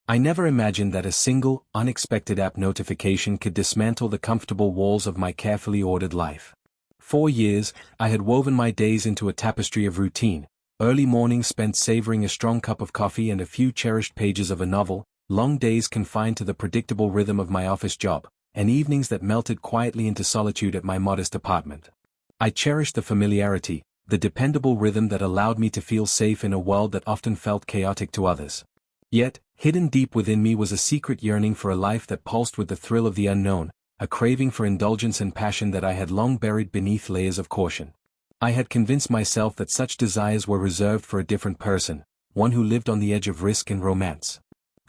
I never imagined that a single, unexpected app notification could dismantle the comfortable walls of my carefully ordered life. For years, I had woven my days into a tapestry of routine, early mornings spent savoring a strong cup of coffee and a few cherished pages of a novel, long days confined to the predictable rhythm of my office job, and evenings that melted quietly into solitude at my modest apartment. I cherished the familiarity, the dependable rhythm that allowed me to feel safe in a world that often felt chaotic to others. Yet, hidden deep within me was a secret yearning for a life that pulsed with the thrill of the unknown, a craving for indulgence and passion that I had long buried beneath layers of caution. I had convinced myself that such desires were reserved for a different person, one who lived on the edge of risk and romance.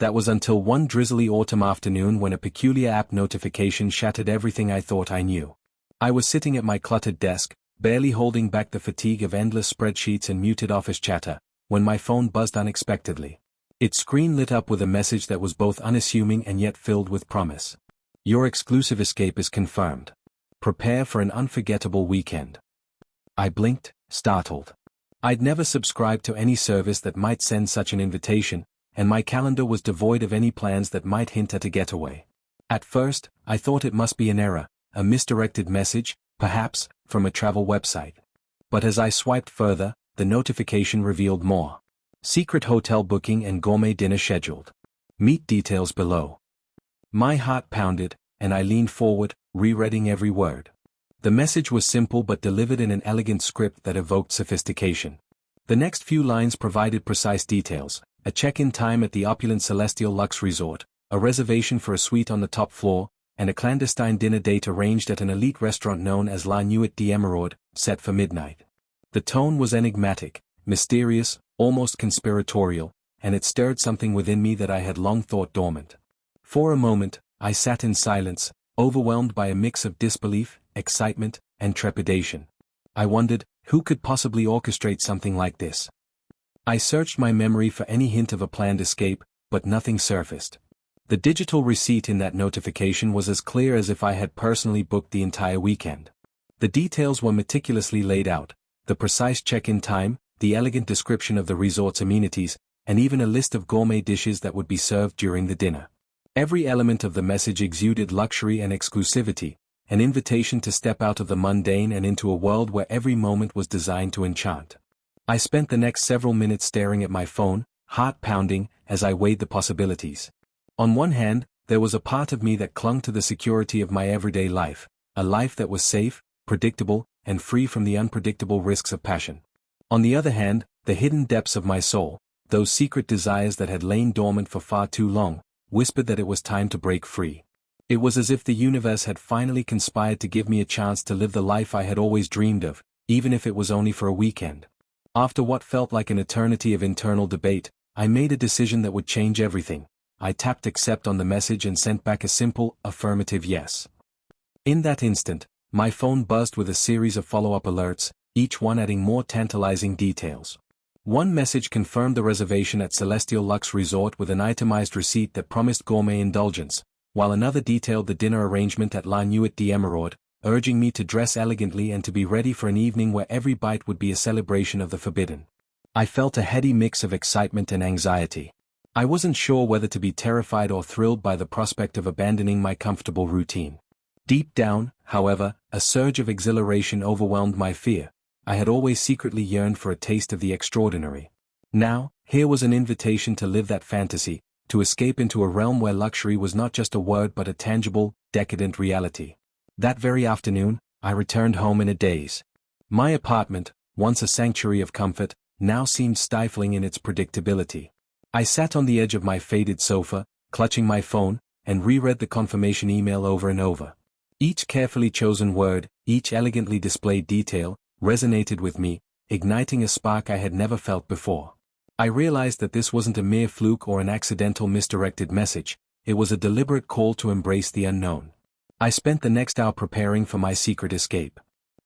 That was until one drizzly autumn afternoon when a peculiar app notification shattered everything I thought I knew. I was sitting at my cluttered desk, barely holding back the fatigue of endless spreadsheets and muted office chatter, when my phone buzzed unexpectedly. Its screen lit up with a message that was both unassuming and yet filled with promise. Your exclusive escape is confirmed. Prepare for an unforgettable weekend. I blinked, startled. I'd never subscribed to any service that might send such an invitation, and my calendar was devoid of any plans that might hint at a getaway. At first, I thought it must be an error, a misdirected message, perhaps, from a travel website. But as I swiped further, the notification revealed more. Secret hotel booking and gourmet dinner scheduled. Meet details below. My heart pounded, and I leaned forward, rereading every word. The message was simple but delivered in an elegant script that evoked sophistication. The next few lines provided precise details: a check-in time at the opulent Celestial Luxe Resort, a reservation for a suite on the top floor, and a clandestine dinner date arranged at an elite restaurant known as La Nuit d'Emeraude, set for midnight. The tone was enigmatic, mysterious, almost conspiratorial, and it stirred something within me that I had long thought dormant. For a moment, I sat in silence, overwhelmed by a mix of disbelief, excitement, and trepidation. I wondered, who could possibly orchestrate something like this? I searched my memory for any hint of a planned escape, but nothing surfaced. The digital receipt in that notification was as clear as if I had personally booked the entire weekend. The details were meticulously laid out: the precise check-in time, the elegant description of the resort's amenities, and even a list of gourmet dishes that would be served during the dinner. Every element of the message exuded luxury and exclusivity, an invitation to step out of the mundane and into a world where every moment was designed to enchant. I spent the next several minutes staring at my phone, heart pounding, as I weighed the possibilities. On one hand, there was a part of me that clung to the security of my everyday life, a life that was safe, predictable, and free from the unpredictable risks of passion. On the other hand, the hidden depths of my soul, those secret desires that had lain dormant for far too long, whispered that it was time to break free. It was as if the universe had finally conspired to give me a chance to live the life I had always dreamed of, even if it was only for a weekend. After what felt like an eternity of internal debate, I made a decision that would change everything. I tapped accept on the message and sent back a simple, affirmative yes. In that instant, my phone buzzed with a series of follow-up alerts, each one adding more tantalizing details. One message confirmed the reservation at Celestial Luxe Resort with an itemized receipt that promised gourmet indulgence, while another detailed the dinner arrangement at La Nuit d'Emeraude, urging me to dress elegantly and to be ready for an evening where every bite would be a celebration of the forbidden. I felt a heady mix of excitement and anxiety. I wasn't sure whether to be terrified or thrilled by the prospect of abandoning my comfortable routine. Deep down, however, a surge of exhilaration overwhelmed my fear. I had always secretly yearned for a taste of the extraordinary. Now, here was an invitation to live that fantasy, to escape into a realm where luxury was not just a word but a tangible, decadent reality. That very afternoon, I returned home in a daze. My apartment, once a sanctuary of comfort, now seemed stifling in its predictability. I sat on the edge of my faded sofa, clutching my phone, and reread the confirmation email over and over. Each carefully chosen word, each elegantly displayed detail, resonated with me, igniting a spark I had never felt before. I realized that this wasn't a mere fluke or an accidental misdirected message, it was a deliberate call to embrace the unknown. I spent the next hour preparing for my secret escape.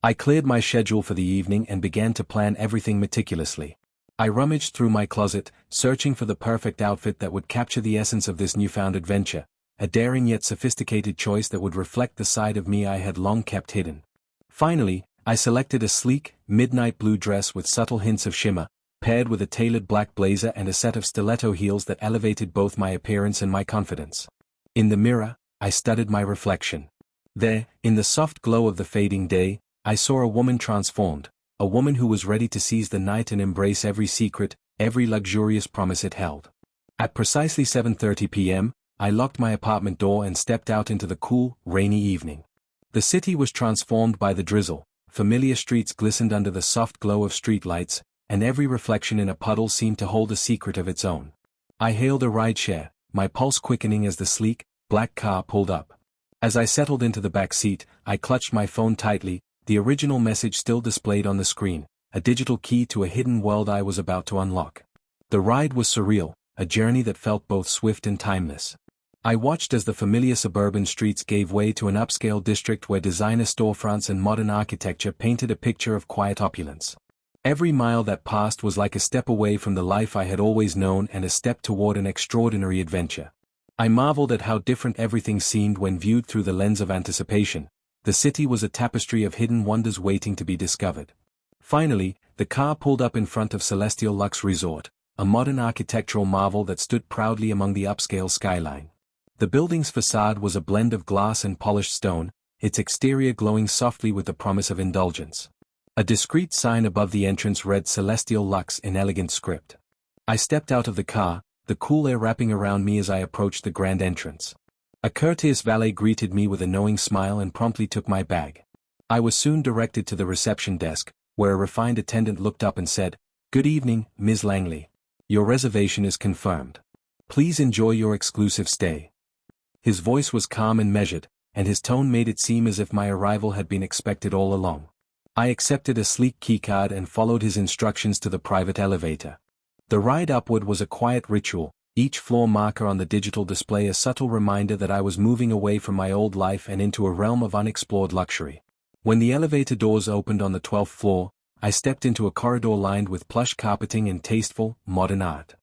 I cleared my schedule for the evening and began to plan everything meticulously. I rummaged through my closet, searching for the perfect outfit that would capture the essence of this newfound adventure, a daring yet sophisticated choice that would reflect the side of me I had long kept hidden. Finally, I selected a sleek, midnight blue dress with subtle hints of shimmer, paired with a tailored black blazer and a set of stiletto heels that elevated both my appearance and my confidence. In the mirror, I studied my reflection. There, in the soft glow of the fading day, I saw a woman transformed, a woman who was ready to seize the night and embrace every secret, every luxurious promise it held. At precisely 7:30 p.m., I locked my apartment door and stepped out into the cool, rainy evening. The city was transformed by the drizzle, familiar streets glistened under the soft glow of streetlights, and every reflection in a puddle seemed to hold a secret of its own. I hailed a rideshare, my pulse quickening as the sleek, black car pulled up. As I settled into the back seat, I clutched my phone tightly, the original message still displayed on the screen, a digital key to a hidden world I was about to unlock. The ride was surreal, a journey that felt both swift and timeless. I watched as the familiar suburban streets gave way to an upscale district where designer storefronts and modern architecture painted a picture of quiet opulence. Every mile that passed was like a step away from the life I had always known and a step toward an extraordinary adventure. I marveled at how different everything seemed when viewed through the lens of anticipation. The city was a tapestry of hidden wonders waiting to be discovered. Finally, the car pulled up in front of Celestial Lux Resort, a modern architectural marvel that stood proudly among the upscale skyline. The building's facade was a blend of glass and polished stone, its exterior glowing softly with the promise of indulgence. A discreet sign above the entrance read Celestial Lux in elegant script. I stepped out of the car, the cool air wrapping around me as I approached the grand entrance. A courteous valet greeted me with a knowing smile and promptly took my bag. I was soon directed to the reception desk, where a refined attendant looked up and said, "Good evening, Ms. Langley. Your reservation is confirmed. Please enjoy your exclusive stay." His voice was calm and measured, and his tone made it seem as if my arrival had been expected all along. I accepted a sleek keycard and followed his instructions to the private elevator. The ride upward was a quiet ritual, each floor marker on the digital display a subtle reminder that I was moving away from my old life and into a realm of unexplored luxury. When the elevator doors opened on the 12th floor, I stepped into a corridor lined with plush carpeting and tasteful, modern art.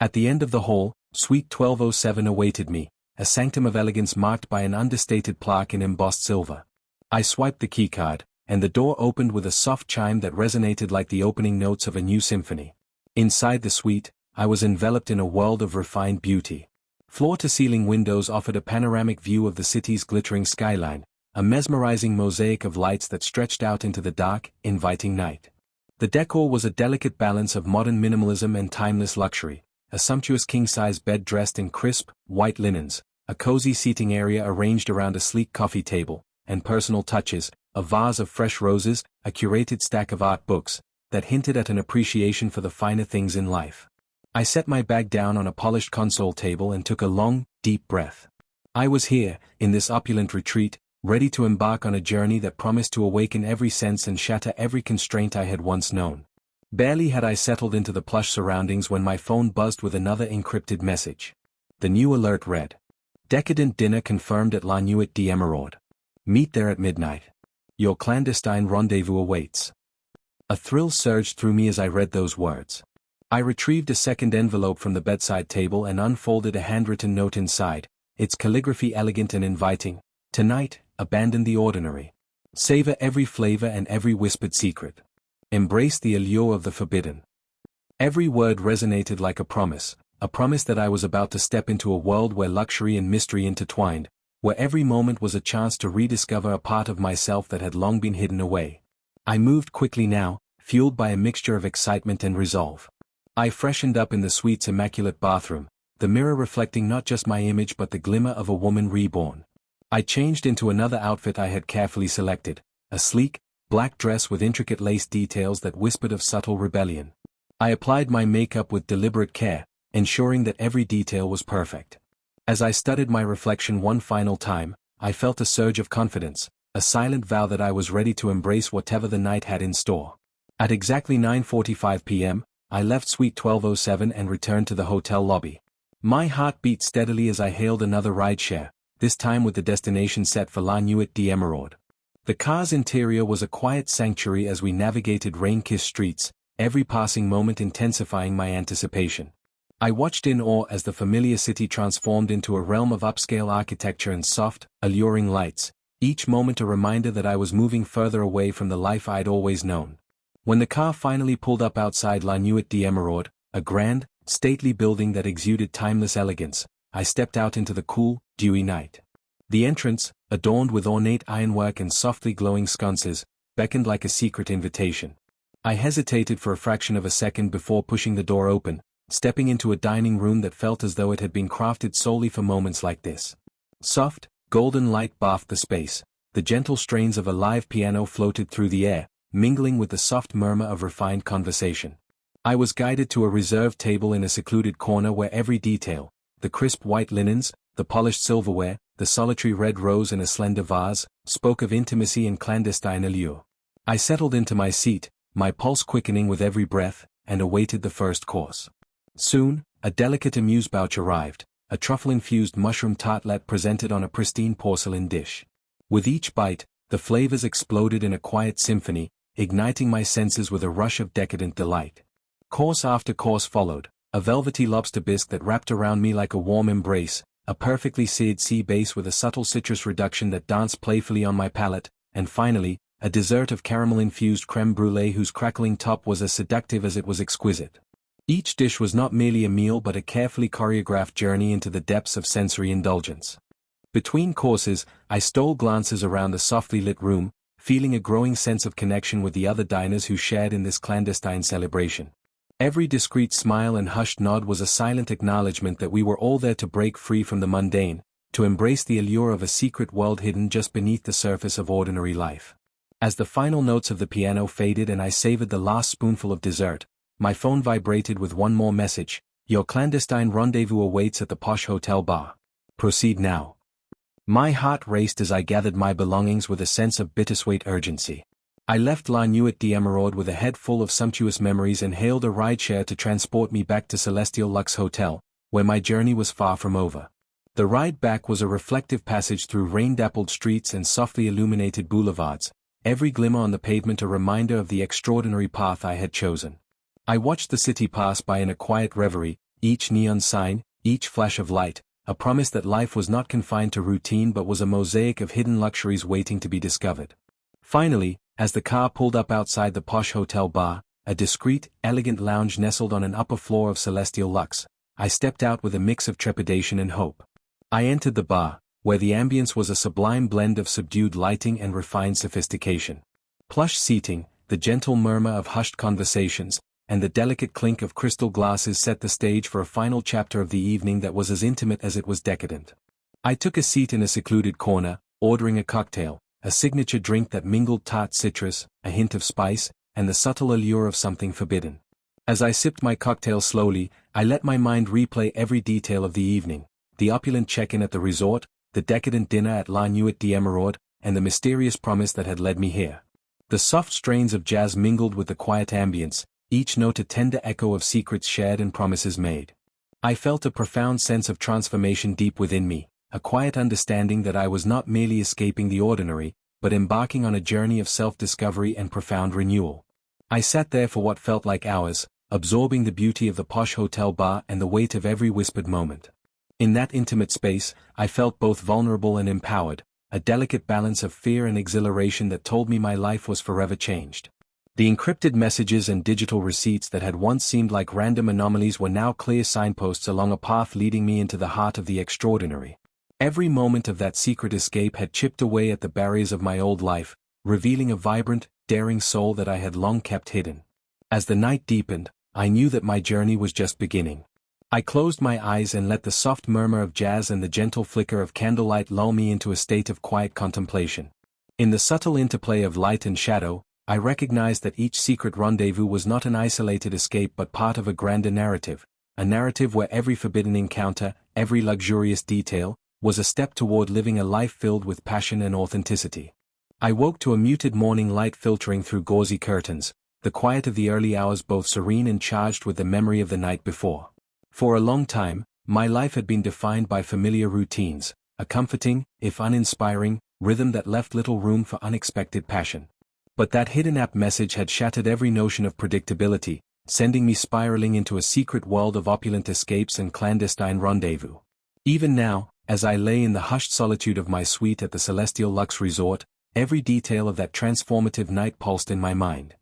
At the end of the hall, Suite 1207 awaited me, a sanctum of elegance marked by an understated plaque in embossed silver. I swiped the keycard, and the door opened with a soft chime that resonated like the opening notes of a new symphony. Inside the suite, I was enveloped in a world of refined beauty. Floor-to-ceiling windows offered a panoramic view of the city's glittering skyline, a mesmerizing mosaic of lights that stretched out into the dark, inviting night. The decor was a delicate balance of modern minimalism and timeless luxury, a sumptuous king-size bed dressed in crisp, white linens, a cozy seating area arranged around a sleek coffee table, and personal touches, a vase of fresh roses, a curated stack of art books, that hinted at an appreciation for the finer things in life. I set my bag down on a polished console table and took a long, deep breath. I was here, in this opulent retreat, ready to embark on a journey that promised to awaken every sense and shatter every constraint I had once known. Barely had I settled into the plush surroundings when my phone buzzed with another encrypted message. The new alert read, "Decadent dinner confirmed at La Nuit d'Emeraude. Meet there at midnight. Your clandestine rendezvous awaits." A thrill surged through me as I read those words. I retrieved a second envelope from the bedside table and unfolded a handwritten note inside, its calligraphy elegant and inviting. "Tonight, abandon the ordinary. Savor every flavor and every whispered secret. Embrace the allure of the forbidden." Every word resonated like a promise that I was about to step into a world where luxury and mystery intertwined, where every moment was a chance to rediscover a part of myself that had long been hidden away. I moved quickly now, fueled by a mixture of excitement and resolve. I freshened up in the suite's immaculate bathroom, the mirror reflecting not just my image but the glimmer of a woman reborn. I changed into another outfit I had carefully selected, a sleek, black dress with intricate lace details that whispered of subtle rebellion. I applied my makeup with deliberate care, ensuring that every detail was perfect. As I studied my reflection one final time, I felt a surge of confidence, a silent vow that I was ready to embrace whatever the night had in store. At exactly 9:45 p.m., I left Suite 1207 and returned to the hotel lobby. My heart beat steadily as I hailed another rideshare, this time with the destination set for La Nuit d'Emeraude. The car's interior was a quiet sanctuary as we navigated rain-kissed streets, every passing moment intensifying my anticipation. I watched in awe as the familiar city transformed into a realm of upscale architecture and soft, alluring lights, each moment a reminder that I was moving further away from the life I'd always known. When the car finally pulled up outside La Nuit d'Emeraude, a grand, stately building that exuded timeless elegance, I stepped out into the cool, dewy night. The entrance, adorned with ornate ironwork and softly glowing sconces, beckoned like a secret invitation. I hesitated for a fraction of a second before pushing the door open, stepping into a dining room that felt as though it had been crafted solely for moments like this. Soft, golden light bathed the space, the gentle strains of a live piano floated through the air, mingling with the soft murmur of refined conversation. I was guided to a reserved table in a secluded corner where every detail, the crisp white linens, the polished silverware, the solitary red rose in a slender vase, spoke of intimacy and clandestine allure. I settled into my seat, my pulse quickening with every breath, and awaited the first course. Soon, a delicate amuse-bouche arrived, a truffle-infused mushroom tartlet presented on a pristine porcelain dish. With each bite, the flavors exploded in a quiet symphony, igniting my senses with a rush of decadent delight. Course after course followed, a velvety lobster bisque that wrapped around me like a warm embrace, a perfectly seared sea bass with a subtle citrus reduction that danced playfully on my palate, and finally, a dessert of caramel-infused crème brûlée whose crackling top was as seductive as it was exquisite. Each dish was not merely a meal but a carefully choreographed journey into the depths of sensory indulgence. Between courses, I stole glances around the softly lit room, feeling a growing sense of connection with the other diners who shared in this clandestine celebration. Every discreet smile and hushed nod was a silent acknowledgement that we were all there to break free from the mundane, to embrace the allure of a secret world hidden just beneath the surface of ordinary life. As the final notes of the piano faded and I savored the last spoonful of dessert, my phone vibrated with one more message: "Your clandestine rendezvous awaits at the posh hotel bar. Proceed now." My heart raced as I gathered my belongings with a sense of bittersweet urgency. I left La Nuit d'Emeraude with a head full of sumptuous memories and hailed a rideshare to transport me back to Celestial Luxe Hotel, where my journey was far from over. The ride back was a reflective passage through rain-dappled streets and softly illuminated boulevards, every glimmer on the pavement a reminder of the extraordinary path I had chosen. I watched the city pass by in a quiet reverie, each neon sign, each flash of light, a promise that life was not confined to routine but was a mosaic of hidden luxuries waiting to be discovered. Finally, as the car pulled up outside the posh hotel bar, a discreet, elegant lounge nestled on an upper floor of Celestial Luxe, I stepped out with a mix of trepidation and hope. I entered the bar, where the ambience was a sublime blend of subdued lighting and refined sophistication. Plush seating, the gentle murmur of hushed conversations, and the delicate clink of crystal glasses set the stage for a final chapter of the evening that was as intimate as it was decadent. I took a seat in a secluded corner, ordering a cocktail, a signature drink that mingled tart citrus, a hint of spice, and the subtle allure of something forbidden. As I sipped my cocktail slowly, I let my mind replay every detail of the evening: the opulent check-in at the resort, the decadent dinner at La Nuit d'Emeraude, and the mysterious promise that had led me here. The soft strains of jazz mingled with the quiet ambience, each note a tender echo of secrets shared and promises made. I felt a profound sense of transformation deep within me, a quiet understanding that I was not merely escaping the ordinary, but embarking on a journey of self-discovery and profound renewal. I sat there for what felt like hours, absorbing the beauty of the posh hotel bar and the weight of every whispered moment. In that intimate space, I felt both vulnerable and empowered, a delicate balance of fear and exhilaration that told me my life was forever changed. The encrypted messages and digital receipts that had once seemed like random anomalies were now clear signposts along a path leading me into the heart of the extraordinary. Every moment of that secret escape had chipped away at the barriers of my old life, revealing a vibrant, daring soul that I had long kept hidden. As the night deepened, I knew that my journey was just beginning. I closed my eyes and let the soft murmur of jazz and the gentle flicker of candlelight lull me into a state of quiet contemplation. In the subtle interplay of light and shadow, I recognized that each secret rendezvous was not an isolated escape but part of a grander narrative, a narrative where every forbidden encounter, every luxurious detail, was a step toward living a life filled with passion and authenticity. I woke to a muted morning light filtering through gauzy curtains, the quiet of the early hours both serene and charged with the memory of the night before. For a long time, my life had been defined by familiar routines, a comforting, if uninspiring, rhythm that left little room for unexpected passion. But that hidden app message had shattered every notion of predictability, sending me spiraling into a secret world of opulent escapes and clandestine rendezvous. Even now, as I lay in the hushed solitude of my suite at the Celestial Luxe Resort, every detail of that transformative night pulsed in my mind.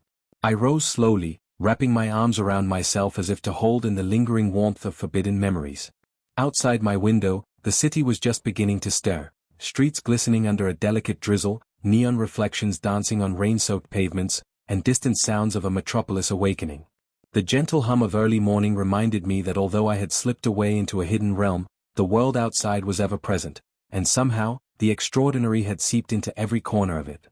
I rose slowly, wrapping my arms around myself as if to hold in the lingering warmth of forbidden memories. Outside my window, the city was just beginning to stir, streets glistening under a delicate drizzle, neon reflections dancing on rain-soaked pavements, and distant sounds of a metropolis awakening. The gentle hum of early morning reminded me that although I had slipped away into a hidden realm, the world outside was ever present, and somehow, the extraordinary had seeped into every corner of it.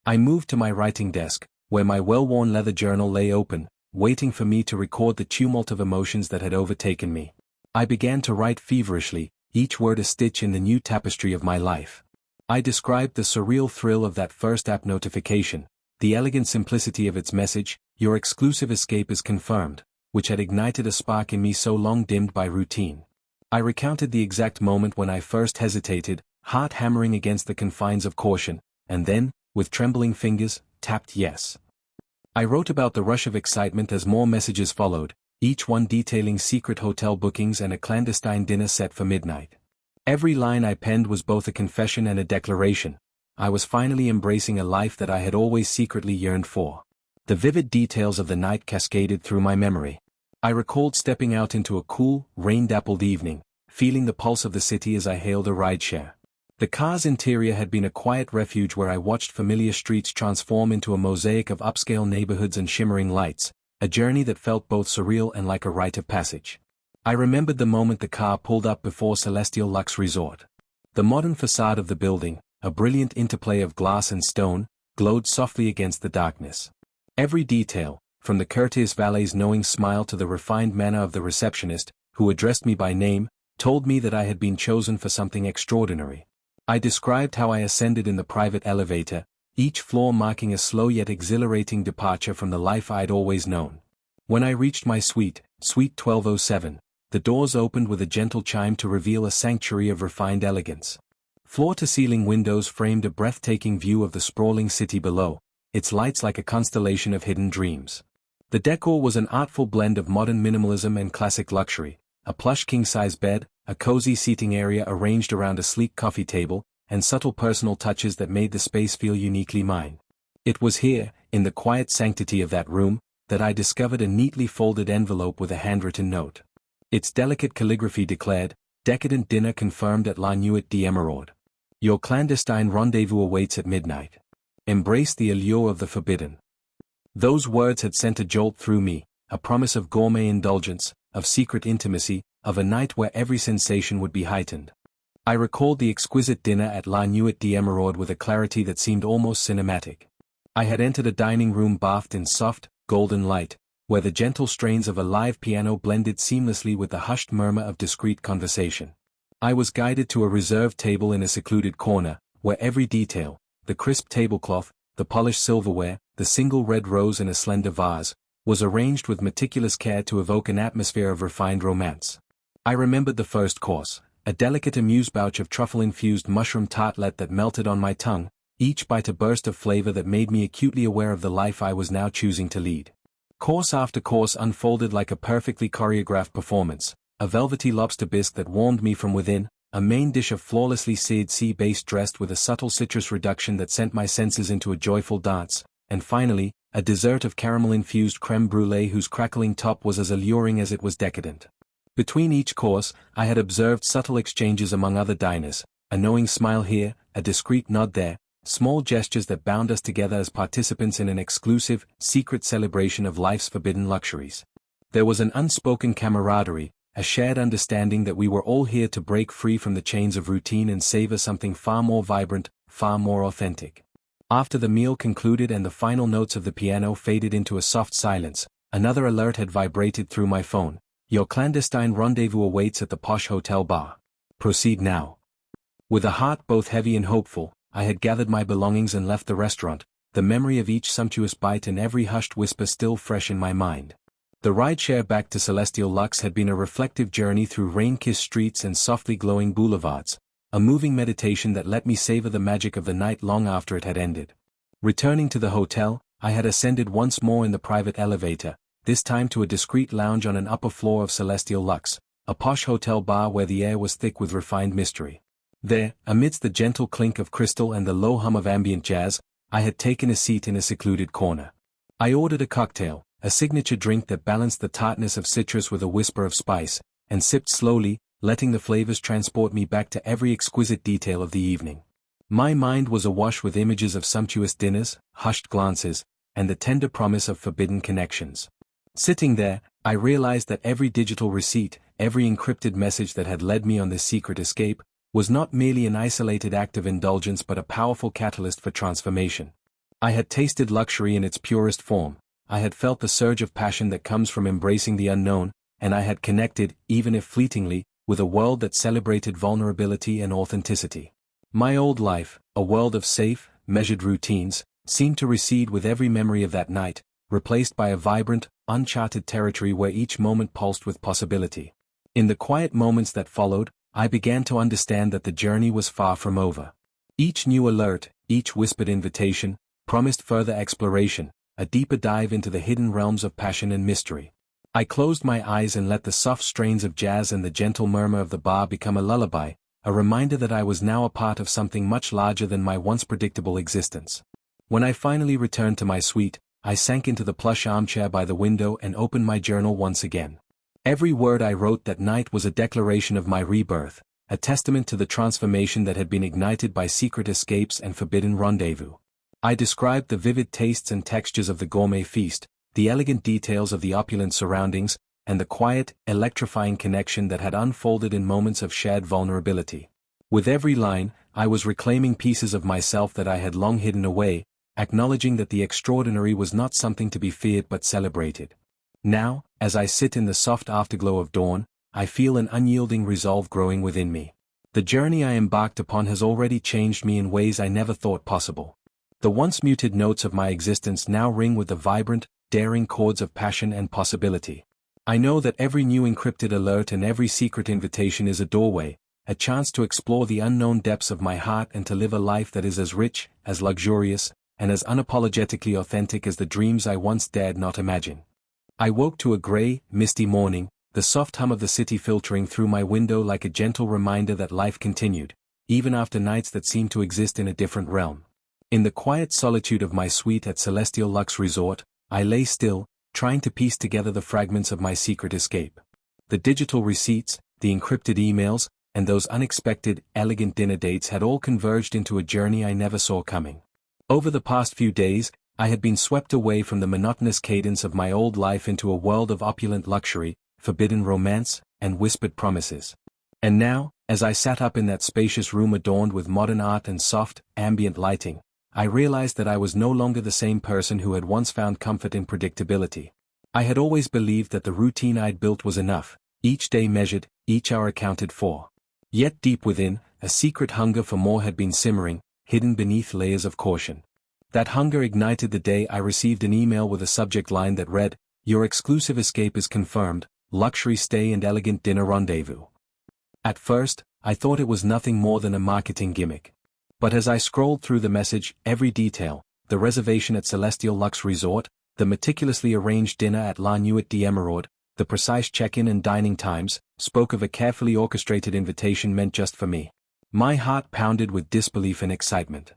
I moved to my writing desk, where my well-worn leather journal lay open, waiting for me to record the tumult of emotions that had overtaken me. I began to write feverishly, each word a stitch in the new tapestry of my life. I described the surreal thrill of that first app notification, the elegant simplicity of its message, "Your exclusive escape is confirmed," which had ignited a spark in me so long dimmed by routine. I recounted the exact moment when I first hesitated, heart hammering against the confines of caution, and then, with trembling fingers, tapped yes. I wrote about the rush of excitement as more messages followed, each one detailing secret hotel bookings and a clandestine dinner set for midnight. Every line I penned was both a confession and a declaration. I was finally embracing a life that I had always secretly yearned for. The vivid details of the night cascaded through my memory. I recalled stepping out into a cool, rain-dappled evening, feeling the pulse of the city as I hailed a rideshare. The car's interior had been a quiet refuge where I watched familiar streets transform into a mosaic of upscale neighborhoods and shimmering lights, a journey that felt both surreal and like a rite of passage. I remembered the moment the car pulled up before Celestial Luxe Resort. The modern facade of the building, a brilliant interplay of glass and stone, glowed softly against the darkness. Every detail, from the courteous valet's knowing smile to the refined manner of the receptionist, who addressed me by name, told me that I had been chosen for something extraordinary. I described how I ascended in the private elevator, each floor marking a slow yet exhilarating departure from the life I'd always known. When I reached my suite, Suite 1207, the doors opened with a gentle chime to reveal a sanctuary of refined elegance. Floor-to-ceiling windows framed a breathtaking view of the sprawling city below, its lights like a constellation of hidden dreams. The decor was an artful blend of modern minimalism and classic luxury, a plush king-size bed, a cozy seating area arranged around a sleek coffee table, and subtle personal touches that made the space feel uniquely mine. It was here, in the quiet sanctity of that room, that I discovered a neatly folded envelope with a handwritten note. Its delicate calligraphy declared, "Decadent dinner confirmed at La Nuit d'Emeraude. Your clandestine rendezvous awaits at midnight. Embrace the allure of the forbidden." Those words had sent a jolt through me, a promise of gourmet indulgence, of secret intimacy, of a night where every sensation would be heightened. I recalled the exquisite dinner at La Nuit d'Emeraude with a clarity that seemed almost cinematic. I had entered a dining room bathed in soft, golden light, where the gentle strains of a live piano blended seamlessly with the hushed murmur of discreet conversation. I was guided to a reserved table in a secluded corner, where every detail, the crisp tablecloth, the polished silverware, the single red rose in a slender vase, was arranged with meticulous care to evoke an atmosphere of refined romance. I remembered the first course, a delicate amuse-bouche of truffle-infused mushroom tartlet that melted on my tongue, each bite a burst of flavor that made me acutely aware of the life I was now choosing to lead. Course after course unfolded like a perfectly choreographed performance, a velvety lobster bisque that warmed me from within, a main dish of flawlessly seared sea bass dressed with a subtle citrus reduction that sent my senses into a joyful dance, and finally, a dessert of caramel-infused crème brûlée whose crackling top was as alluring as it was decadent. Between each course, I had observed subtle exchanges among other diners, a knowing smile here, a discreet nod there, small gestures that bound us together as participants in an exclusive, secret celebration of life's forbidden luxuries. There was an unspoken camaraderie, a shared understanding that we were all here to break free from the chains of routine and savor something far more vibrant, far more authentic. After the meal concluded and the final notes of the piano faded into a soft silence, another alert had vibrated through my phone. "Your clandestine rendezvous awaits at the posh hotel bar. Proceed now." With a heart both heavy and hopeful, I had gathered my belongings and left the restaurant, the memory of each sumptuous bite and every hushed whisper still fresh in my mind. The rideshare back to Celestial Luxe had been a reflective journey through rain-kissed streets and softly glowing boulevards, a moving meditation that let me savor the magic of the night long after it had ended. Returning to the hotel, I had ascended once more in the private elevator, this time to a discreet lounge on an upper floor of Celestial Luxe, a posh hotel bar where the air was thick with refined mystery. There, amidst the gentle clink of crystal and the low hum of ambient jazz, I had taken a seat in a secluded corner. I ordered a cocktail, a signature drink that balanced the tartness of citrus with a whisper of spice, and sipped slowly, letting the flavors transport me back to every exquisite detail of the evening. My mind was awash with images of sumptuous dinners, hushed glances, and the tender promise of forbidden connections. Sitting there, I realized that every digital receipt, every encrypted message that had led me on this secret escape, was not merely an isolated act of indulgence but a powerful catalyst for transformation. I had tasted luxury in its purest form, I had felt the surge of passion that comes from embracing the unknown, and I had connected, even if fleetingly, with a world that celebrated vulnerability and authenticity. My old life, a world of safe, measured routines, seemed to recede with every memory of that night, replaced by a vibrant, uncharted territory where each moment pulsed with possibility. In the quiet moments that followed, I began to understand that the journey was far from over. Each new alert, each whispered invitation, promised further exploration, a deeper dive into the hidden realms of passion and mystery. I closed my eyes and let the soft strains of jazz and the gentle murmur of the bar become a lullaby, a reminder that I was now a part of something much larger than my once predictable existence. When I finally returned to my suite, I sank into the plush armchair by the window and opened my journal once again. Every word I wrote that night was a declaration of my rebirth, a testament to the transformation that had been ignited by secret escapes and forbidden rendezvous. I described the vivid tastes and textures of the gourmet feast, the elegant details of the opulent surroundings, and the quiet, electrifying connection that had unfolded in moments of shared vulnerability. With every line, I was reclaiming pieces of myself that I had long hidden away, acknowledging that the extraordinary was not something to be feared but celebrated. Now, as I sit in the soft afterglow of dawn, I feel an unyielding resolve growing within me. The journey I embarked upon has already changed me in ways I never thought possible. The once muted notes of my existence now ring with the vibrant, daring chords of passion and possibility. I know that every new encrypted alert and every secret invitation is a doorway, a chance to explore the unknown depths of my heart and to live a life that is as rich, as luxurious, and as unapologetically authentic as the dreams I once dared not imagine. I woke to a gray, misty morning, the soft hum of the city filtering through my window like a gentle reminder that life continued, even after nights that seemed to exist in a different realm. In the quiet solitude of my suite at Celestial Luxe Resort, I lay still, trying to piece together the fragments of my secret escape. The digital receipts, the encrypted emails, and those unexpected, elegant dinner dates had all converged into a journey I never saw coming. Over the past few days, I had been swept away from the monotonous cadence of my old life into a world of opulent luxury, forbidden romance, and whispered promises. And now, as I sat up in that spacious room adorned with modern art and soft, ambient lighting, I realized that I was no longer the same person who had once found comfort in predictability. I had always believed that the routine I'd built was enough, each day measured, each hour accounted for. Yet deep within, a secret hunger for more had been simmering, hidden beneath layers of caution. That hunger ignited the day I received an email with a subject line that read, "Your exclusive escape is confirmed, luxury stay and elegant dinner rendezvous." At first, I thought it was nothing more than a marketing gimmick. But as I scrolled through the message, every detail, the reservation at Celestial Luxe Resort, the meticulously arranged dinner at La Nuit d'Emeraude, the precise check-in and dining times, spoke of a carefully orchestrated invitation meant just for me. My heart pounded with disbelief and excitement.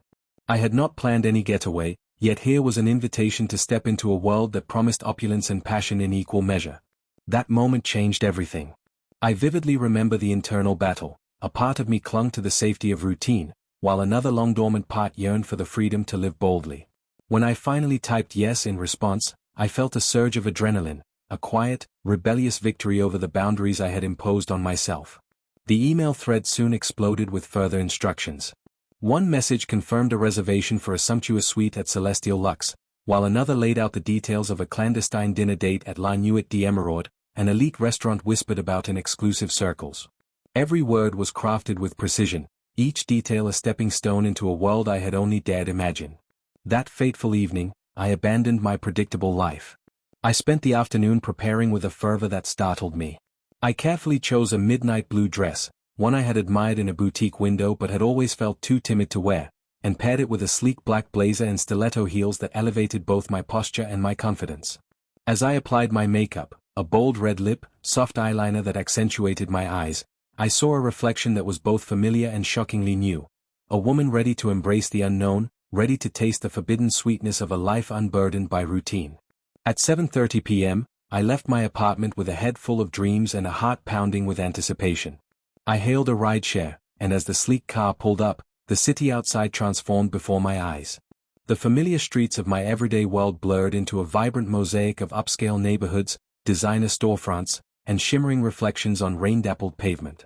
I had not planned any getaway, yet here was an invitation to step into a world that promised opulence and passion in equal measure. That moment changed everything. I vividly remember the internal battle. A part of me clung to the safety of routine, while another long-dormant part yearned for the freedom to live boldly. When I finally typed yes in response, I felt a surge of adrenaline, a quiet, rebellious victory over the boundaries I had imposed on myself. The email thread soon exploded with further instructions. One message confirmed a reservation for a sumptuous suite at Celestial Luxe, while another laid out the details of a clandestine dinner date at La Nuit d'Emeraude, an elite restaurant whispered about in exclusive circles. Every word was crafted with precision, each detail a stepping stone into a world I had only dared imagine. That fateful evening, I abandoned my predictable life. I spent the afternoon preparing with a fervor that startled me. I carefully chose a midnight blue dress, one I had admired in a boutique window but had always felt too timid to wear, and paired it with a sleek black blazer and stiletto heels that elevated both my posture and my confidence. As I applied my makeup, a bold red lip, soft eyeliner that accentuated my eyes, I saw a reflection that was both familiar and shockingly new. A woman ready to embrace the unknown, ready to taste the forbidden sweetness of a life unburdened by routine. At 7:30 p.m., I left my apartment with a head full of dreams and a heart pounding with anticipation. I hailed a rideshare, and as the sleek car pulled up, the city outside transformed before my eyes. The familiar streets of my everyday world blurred into a vibrant mosaic of upscale neighborhoods, designer storefronts, and shimmering reflections on rain-dappled pavement.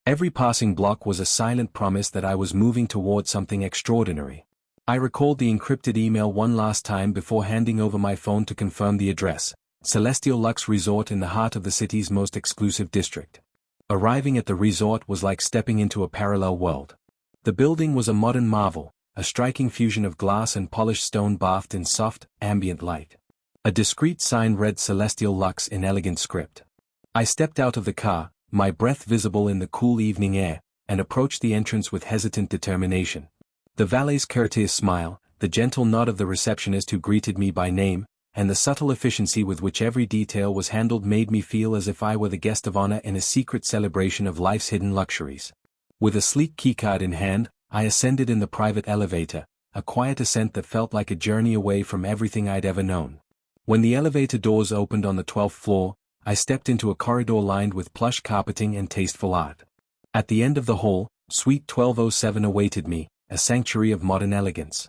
Every passing block was a silent promise that I was moving toward something extraordinary. I recalled the encrypted email one last time before handing over my phone to confirm the address: Celestial Luxe Resort in the heart of the city's most exclusive district. Arriving at the resort was like stepping into a parallel world. The building was a modern marvel, a striking fusion of glass and polished stone bathed in soft, ambient light. A discreet sign read Celestial Luxe in elegant script. I stepped out of the car, my breath visible in the cool evening air, and approached the entrance with hesitant determination. The valet's courteous smile, the gentle nod of the receptionist who greeted me by name, and the subtle efficiency with which every detail was handled made me feel as if I were the guest of honor in a secret celebration of life's hidden luxuries. With a sleek keycard in hand, I ascended in the private elevator, a quiet ascent that felt like a journey away from everything I'd ever known. When the elevator doors opened on the 12th floor, I stepped into a corridor lined with plush carpeting and tasteful art. At the end of the hall, Suite 1207 awaited me, a sanctuary of modern elegance.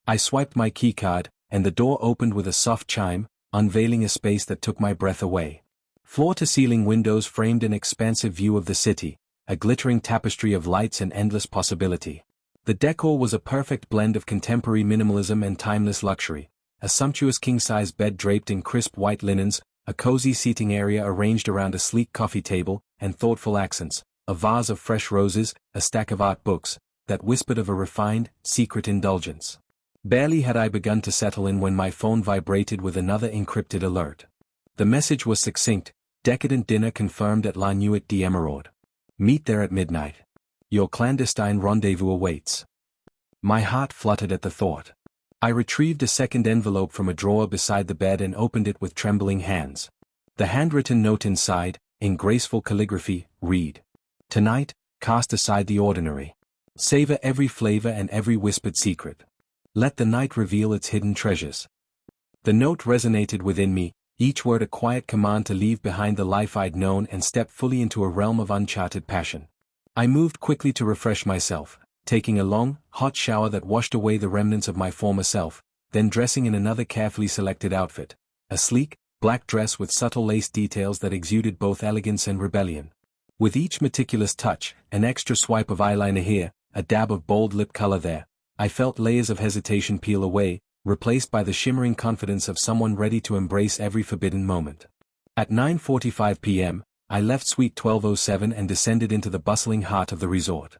I swiped my keycard, and the door opened with a soft chime, unveiling a space that took my breath away. Floor-to-ceiling windows framed an expansive view of the city, a glittering tapestry of lights and endless possibility. The decor was a perfect blend of contemporary minimalism and timeless luxury: a sumptuous king-size bed draped in crisp white linens, a cozy seating area arranged around a sleek coffee table, and thoughtful accents, a vase of fresh roses, a stack of art books, that whispered of a refined, secret indulgence. Barely had I begun to settle in when my phone vibrated with another encrypted alert. The message was succinct: decadent dinner confirmed at La Nuit d'Emeraude. Meet there at midnight. Your clandestine rendezvous awaits. My heart fluttered at the thought. I retrieved a second envelope from a drawer beside the bed and opened it with trembling hands. The handwritten note inside, in graceful calligraphy, read: Tonight, cast aside the ordinary. Savor every flavor and every whispered secret. Let the night reveal its hidden treasures. The note resonated within me, each word a quiet command to leave behind the life I'd known and step fully into a realm of uncharted passion. I moved quickly to refresh myself, taking a long, hot shower that washed away the remnants of my former self, then dressing in another carefully selected outfit: a sleek, black dress with subtle lace details that exuded both elegance and rebellion. With each meticulous touch, an extra swipe of eyeliner here, a dab of bold lip color there, I felt layers of hesitation peel away, replaced by the shimmering confidence of someone ready to embrace every forbidden moment. At 9:45 p.m., I left Suite 1207 and descended into the bustling heart of the resort.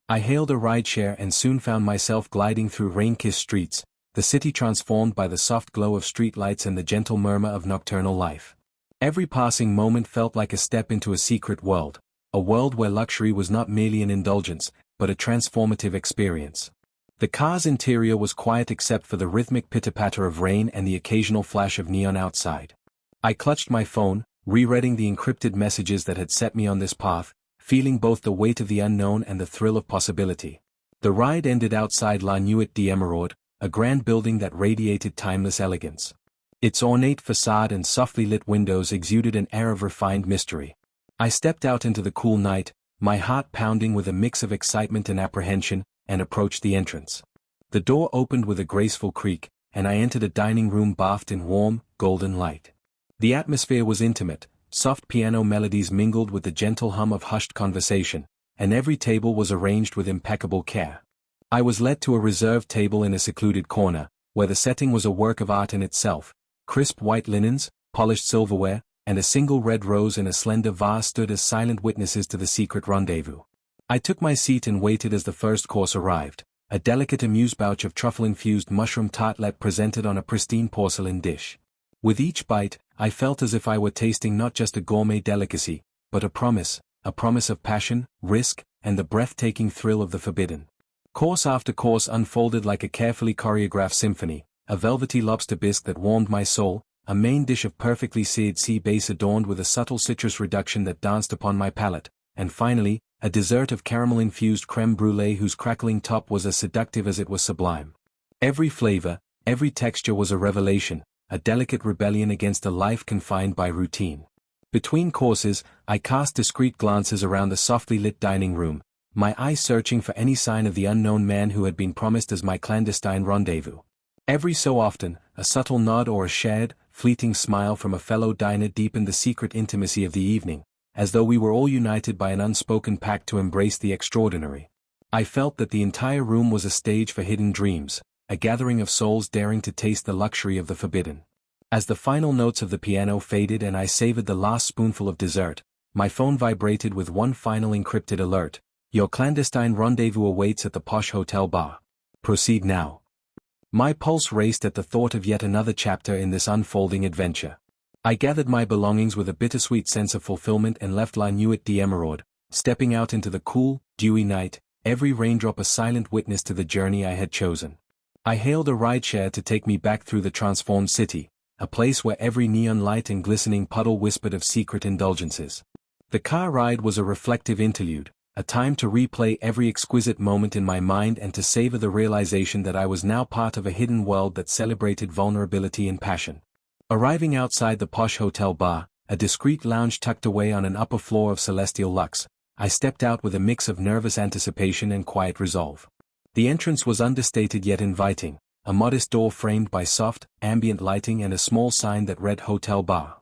I hailed a rideshare and soon found myself gliding through rain-kissed streets, the city transformed by the soft glow of streetlights and the gentle murmur of nocturnal life. Every passing moment felt like a step into a secret world, a world where luxury was not merely an indulgence, but a transformative experience. The car's interior was quiet except for the rhythmic pitter-patter of rain and the occasional flash of neon outside. I clutched my phone, rereading the encrypted messages that had set me on this path, feeling both the weight of the unknown and the thrill of possibility. The ride ended outside La Nuit d'Emeraude, a grand building that radiated timeless elegance. Its ornate facade and softly lit windows exuded an air of refined mystery. I stepped out into the cool night, my heart pounding with a mix of excitement and apprehension, and approached the entrance. The door opened with a graceful creak, and I entered a dining room bathed in warm, golden light. The atmosphere was intimate, soft piano melodies mingled with the gentle hum of hushed conversation, and every table was arranged with impeccable care. I was led to a reserved table in a secluded corner, where the setting was a work of art in itself: crisp white linens, polished silverware, and a single red rose in a slender vase stood as silent witnesses to the secret rendezvous. I took my seat and waited as the first course arrived, a delicate amuse-bouche of truffle-infused mushroom tartlet presented on a pristine porcelain dish. With each bite, I felt as if I were tasting not just a gourmet delicacy, but a promise of passion, risk, and the breathtaking thrill of the forbidden. Course after course unfolded like a carefully choreographed symphony: a velvety lobster bisque that warmed my soul, a main dish of perfectly seared sea bass adorned with a subtle citrus reduction that danced upon my palate, and finally, a dessert of caramel-infused crème brûlée whose crackling top was as seductive as it was sublime. Every flavor, every texture was a revelation, a delicate rebellion against a life confined by routine. Between courses, I cast discreet glances around the softly lit dining room, my eyes searching for any sign of the unknown man who had been promised as my clandestine rendezvous. Every so often, a subtle nod or a shared, fleeting smile from a fellow diner deepened the secret intimacy of the evening, as though we were all united by an unspoken pact to embrace the extraordinary. I felt that the entire room was a stage for hidden dreams, a gathering of souls daring to taste the luxury of the forbidden. As the final notes of the piano faded and I savored the last spoonful of dessert, my phone vibrated with one final encrypted alert. Your clandestine rendezvous awaits at the posh hotel bar. Proceed now. My pulse raced at the thought of yet another chapter in this unfolding adventure. I gathered my belongings with a bittersweet sense of fulfillment and left La Nuit d'Emeraude, stepping out into the cool, dewy night, every raindrop a silent witness to the journey I had chosen. I hailed a rideshare to take me back through the transformed city, a place where every neon light and glistening puddle whispered of secret indulgences. The car ride was a reflective interlude, a time to replay every exquisite moment in my mind and to savor the realization that I was now part of a hidden world that celebrated vulnerability and passion. Arriving outside the posh hotel bar, a discreet lounge tucked away on an upper floor of celestial luxe, I stepped out with a mix of nervous anticipation and quiet resolve. The entrance was understated yet inviting, a modest door framed by soft, ambient lighting and a small sign that read Hotel Bar.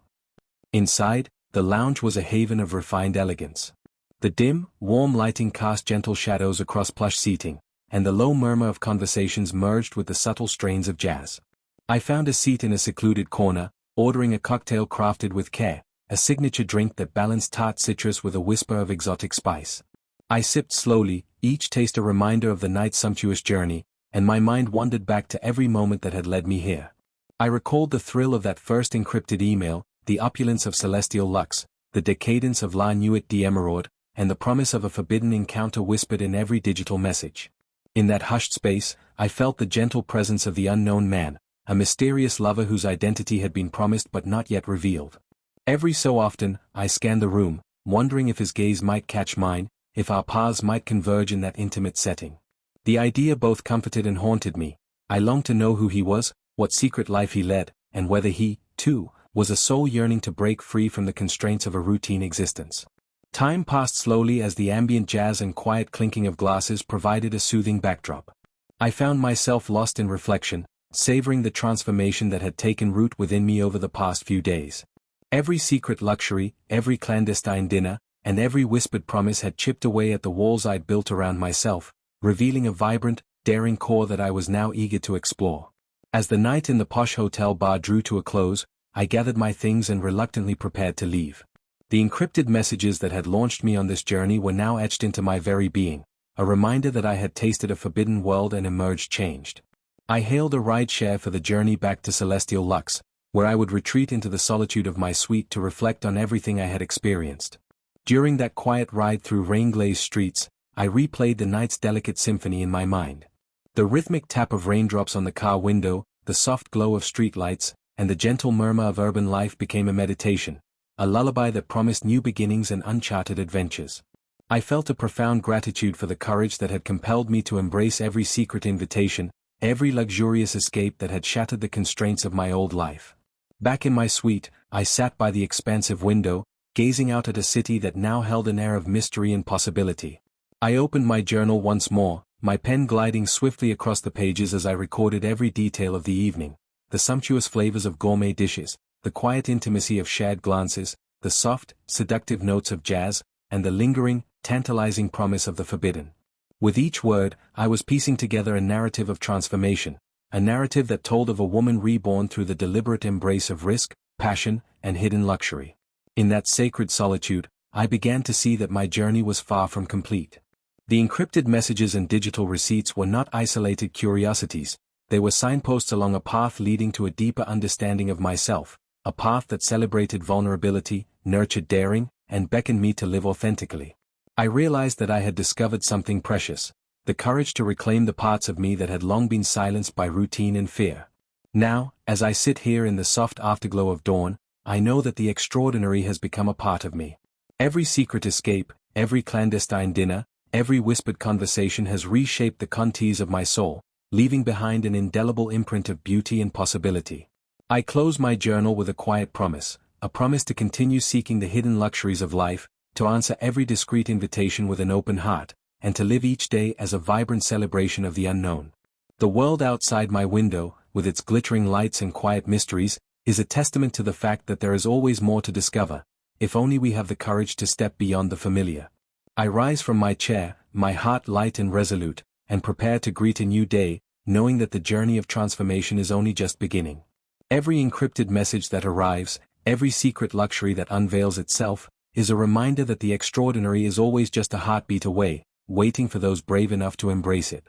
Inside, the lounge was a haven of refined elegance. The dim, warm lighting cast gentle shadows across plush seating, and the low murmur of conversations merged with the subtle strains of jazz. I found a seat in a secluded corner, ordering a cocktail crafted with care, a signature drink that balanced tart citrus with a whisper of exotic spice. I sipped slowly, each taste a reminder of the night's sumptuous journey, and my mind wandered back to every moment that had led me here. I recalled the thrill of that first encrypted email, the opulence of celestial luxe, the decadence of La Nuit d'Emeraude, and the promise of a forbidden encounter whispered in every digital message. In that hushed space, I felt the gentle presence of the unknown man, a mysterious lover whose identity had been promised but not yet revealed. Every so often, I scanned the room, wondering if his gaze might catch mine, if our paths might converge in that intimate setting. The idea both comforted and haunted me. I longed to know who he was, what secret life he led, and whether he, too, was a soul yearning to break free from the constraints of a routine existence. Time passed slowly as the ambient jazz and quiet clinking of glasses provided a soothing backdrop. I found myself lost in reflection, savoring the transformation that had taken root within me over the past few days. Every secret luxury, every clandestine dinner, and every whispered promise had chipped away at the walls I'd built around myself, revealing a vibrant, daring core that I was now eager to explore. As the night in the posh hotel bar drew to a close, I gathered my things and reluctantly prepared to leave. The encrypted messages that had launched me on this journey were now etched into my very being, a reminder that I had tasted a forbidden world and emerged changed. I hailed a rideshare for the journey back to Celestial Luxe, where I would retreat into the solitude of my suite to reflect on everything I had experienced. During that quiet ride through rain-glazed streets, I replayed the night's delicate symphony in my mind. The rhythmic tap of raindrops on the car window, the soft glow of streetlights, and the gentle murmur of urban life became a meditation, a lullaby that promised new beginnings and uncharted adventures. I felt a profound gratitude for the courage that had compelled me to embrace every secret invitation, every luxurious escape that had shattered the constraints of my old life. Back in my suite, I sat by the expansive window, gazing out at a city that now held an air of mystery and possibility. I opened my journal once more, my pen gliding swiftly across the pages as I recorded every detail of the evening, the sumptuous flavors of gourmet dishes, the quiet intimacy of shared glances, the soft, seductive notes of jazz, and the lingering, tantalizing promise of the forbidden. With each word, I was piecing together a narrative of transformation, a narrative that told of a woman reborn through the deliberate embrace of risk, passion, and hidden luxury. In that sacred solitude, I began to see that my journey was far from complete. The encrypted messages and digital receipts were not isolated curiosities, they were signposts along a path leading to a deeper understanding of myself, a path that celebrated vulnerability, nurtured daring, and beckoned me to live authentically. I realized that I had discovered something precious, the courage to reclaim the parts of me that had long been silenced by routine and fear. Now, as I sit here in the soft afterglow of dawn, I know that the extraordinary has become a part of me. Every secret escape, every clandestine dinner, every whispered conversation has reshaped the contours of my soul, leaving behind an indelible imprint of beauty and possibility. I close my journal with a quiet promise, a promise to continue seeking the hidden luxuries of life, to answer every discreet invitation with an open heart, and to live each day as a vibrant celebration of the unknown. The world outside my window, with its glittering lights and quiet mysteries, is a testament to the fact that there is always more to discover, if only we have the courage to step beyond the familiar. I rise from my chair, my heart light and resolute, and prepare to greet a new day, knowing that the journey of transformation is only just beginning. Every encrypted message that arrives, every secret luxury that unveils itself, is a reminder that the extraordinary is always just a heartbeat away, waiting for those brave enough to embrace it.